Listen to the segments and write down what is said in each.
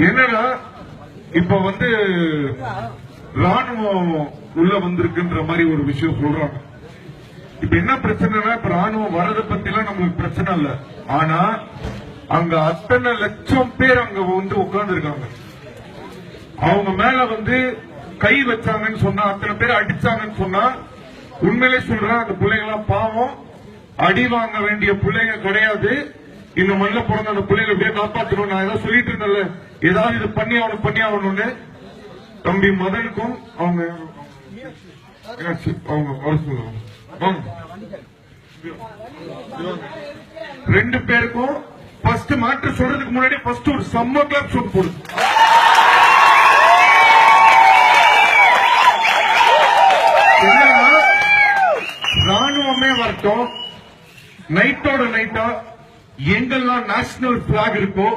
என்னன்னா இப்ப ராணுவம் உள்ள வந்திருக்குன்ற மாதிரி ஒரு விஷயம் சொல்றாங்க. இப்ப என்ன பிரச்சனைனா, இப்ப ராணுவம் வரதை பத்தி எல்லாம் நம்மளுக்கு பிரச்சனை இல்ல. ஆனா அங்க அத்தனை லட்சம் பேர் அங்க உட்கார்ந்து இருக்காங்க. அவங்க மேல கை வச்சாங்கன்னு சொன்னா, அத்தனை பேர் அடிச்சாங்கன்னு சொன்னா, உண்மையிலே சொல்றேன், அந்த பிள்ளைங்க பாவம், அடி வாங்க வேண்டிய பிள்ளைங்க கிடையாது. இந்த மண்ணில் பிறந்த அந்த பிள்ளைங்க எப்படியே காப்பாற்றணும். நான் ஏதாவது சொல்லிட்டு இருந்தேன்ல, ஏதாவது இது பண்ணி ஆகணும்னு. தம்பி மதனுக்கும் அவங்க வர சொல்லுவாங்க. ரெண்டு பேருக்கும் ஃபர்ஸ்ட் மாற்று சொல்றதுக்கு முன்னாடி ஃபர்ஸ்ட் ஒரு சம்மர் கிளாப் ஷோட் போடுது. என்னன்னா, ராணுவமே வரட்டும், நைட்டோட நைட்டா எங்கெல்லாம் நேஷனல் பிளாக் இருக்கோ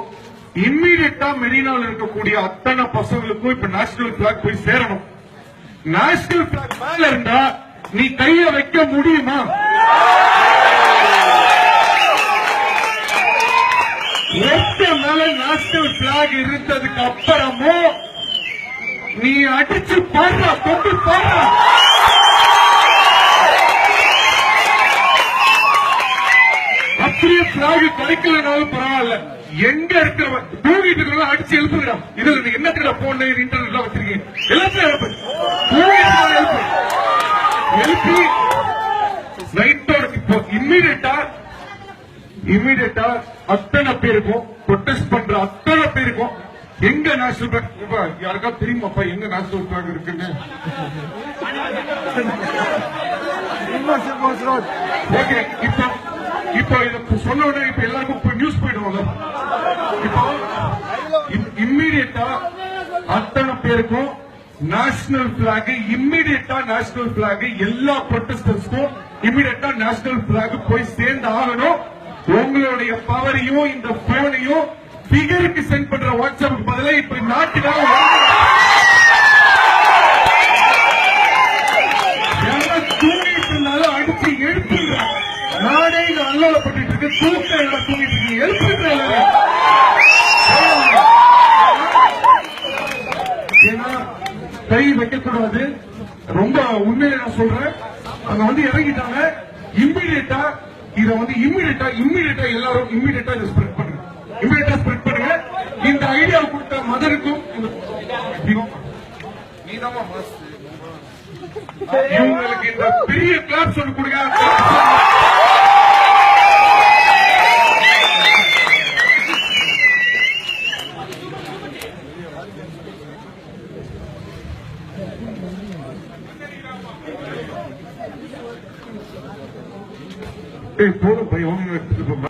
இம்மீடியட்டா மெரினால இருக்கக்கூடிய அத்தனை பசங்களுக்கும் இப்ப நேஷனல் பிளாக் போய் சேரணும். நேஷனல் பிளாக் மேல இருந்தா நீ கைய வைக்க முடியுமா? மேல நேஷனல் பிளாக் இருந்ததுக்கு அப்புறமும் நீ அடிச்சு பாடுற, கொண்டு பாடுற. அப்படியே பிளாக் கிடைக்கலனாலும் பரவாயில்ல, எங்க இருக்கிற தூங்கிட்டு இருக்க அடிச்சு எழுப்புகிறான். இதுல என்னத்துல போன இன்டர்நெட்ல வச்சிருக்கீங்க, எல்லாத்தையும் எழுப்பி நைட்டோட இப்போ இம்மீடியட்டா அத்தனை பேருக்கும் ப்ரொடெஸ்ட் பண்ற அத்தனை பேருக்கும் எங்க நேஷனல் பிளாக் யாருக்கா தெரியுமாப்பா? எங்க நேஷனல் பிளாக் இருக்குன்னு ஓகே. இப்போ இத சொன்ன உடனே இப்ப எல்லாருக்கும் நியூஸ் போயிடுவோம்ல. இப்போ இம்மீடியட்டா அத்தனை பேருக்கும் நேஷனல் பிளாக், இம்மீடியட்டா நேஷனல் பிளாக், எல்லா ப்ரொடெஸ்டர்ஸ்க்கும் இம்மீடியட்டா நேஷனல் பிளாக் போய் சேர்ந்து ஆகணும். உங்களுடைய பவரையும் இந்த போனையும் பிகருக்கு சென்ட் பண்ற வாட்ஸ்அப்புக்கு பதிலாக இப்ப நாட்டுக்காக தூங்கிட்டு இருந்தாலும் அடிச்சு எழுப்புங்க. நாடே இங்க அல்லப்பட்டு இருக்கு, தூக்க தூங்கிட்டு இருக்கு, எழுப்புங்க. ஏன்னா கை வைக்கக்கூடாது. ரொம்ப உண்மையை நான் சொல்றேன். அங்க இறங்கிட்டாங்க. இம்மீடியட்டா இதை இம்மீடியட்டா எல்லாரும் இம்மீடியட்டா இதை ஸ்ப்ரெட் பண்ணுங்க. இம்மீடியட்டா ஸ்ப்ரெட் பண்ணுங்க. இந்த ஐடியா கொடுத்த மதருக்கும் இவங்களுக்கு இந்த பெரிய கிளாஸ் சொல்லி கொடுங்க. போதும் பையன்